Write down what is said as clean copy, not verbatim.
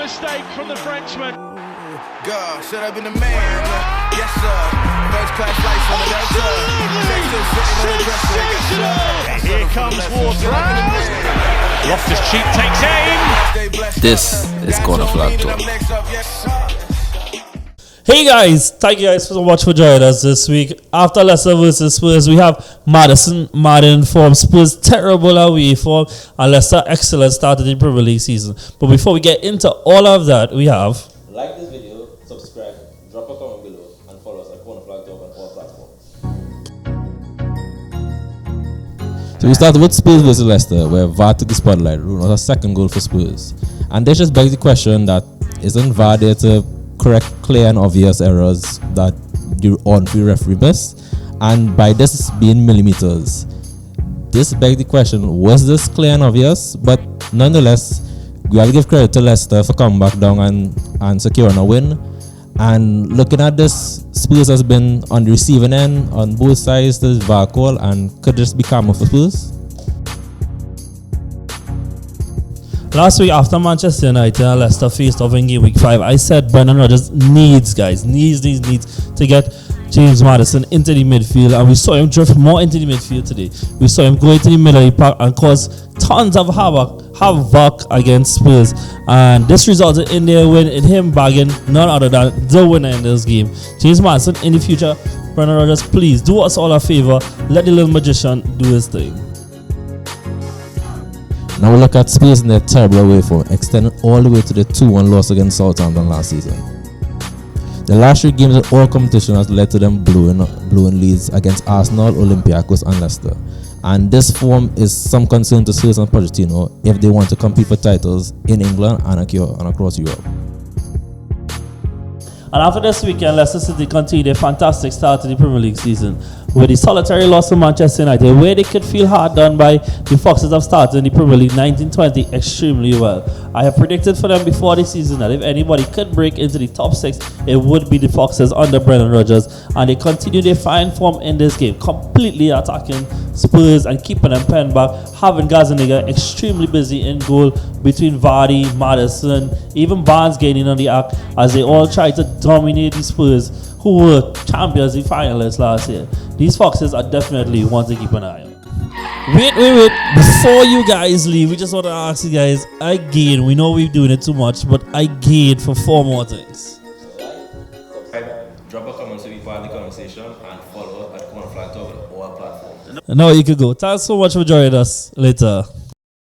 mistake from the Frenchman. God, should have been the man. Yes, sir. First class flights on the Delta. Here comes Ward-Prowse. Loftus-Cheek takes aim. This is Corner Flag Talk. Hey guys, thank you guys so much for joining us this week. After Leicester versus Spurs, we have Maddison mad in form, Spurs terrible away form, and Leicester excellent start in the Premier League season. But before we get into all of that, we have like this video, subscribe, drop a comment below, and follow us at Corner Flag Talk on all platforms. So we started with Spurs versus Leicester, where VAR took the spotlight, ruling out a second goal for Spurs. And this just begs the question that isn't VAR there to correct clear and obvious errors that the on-field referee missed? And by this being millimeters, this begs the question, was this clear and obvious? But nonetheless, we have to give credit to Leicester for coming back down and securing a win. And looking at this, Spurs has been on the receiving end on both sides to this VAR call, and could this be karma for Spurs? last week after Manchester United and Leicester faced off in game week 5, I said Brendan Rodgers needs to get James Maddison into the midfield, and we saw him drift more into the midfield today. We saw him go into the middle of the park and cause tons of havoc against Spurs, and this resulted in their win, in him bagging none other than the winner in this game. James Maddison, in the future, Brendan Rodgers, please do us all a favor, let the little magician do his thing. Now we look at Spurs in their terrible away form, extending all the way to the 2-1 loss against Southampton last season. The last 3 games in all competition has led to them blowing leads against Arsenal, Olympiacos and Leicester. And this form is some concern to Spurs and Pochettino if they want to compete for titles in England and across Europe. And after this weekend, Leicester City continued a fantastic start to the Premier League season with a solitary loss to Manchester United, where they could feel hard done by. The Foxes have started in the Premier League 1920 extremely well. I have predicted for them before the season that if anybody could break into the top 6, it would be the Foxes under Brendan Rodgers, and they continue their fine form in this game, completely attacking Spurs and keeping them penned back, having Gazaniga extremely busy in goal between Vardy, Maddison, even Barnes gaining on the act as they all try to dominate the Spurs, who were Champions League finalists last year. These Foxes are definitely one to keep an eye on. Wait. Before you guys leave, we just want to ask you guys again. We know we're doing it too much, but again for 4 more things. Subscribe, drop a comment to be part of the conversation, and follow us at Corner Flag Talk on all platforms. Now you can go. Thanks so much for joining us. Later.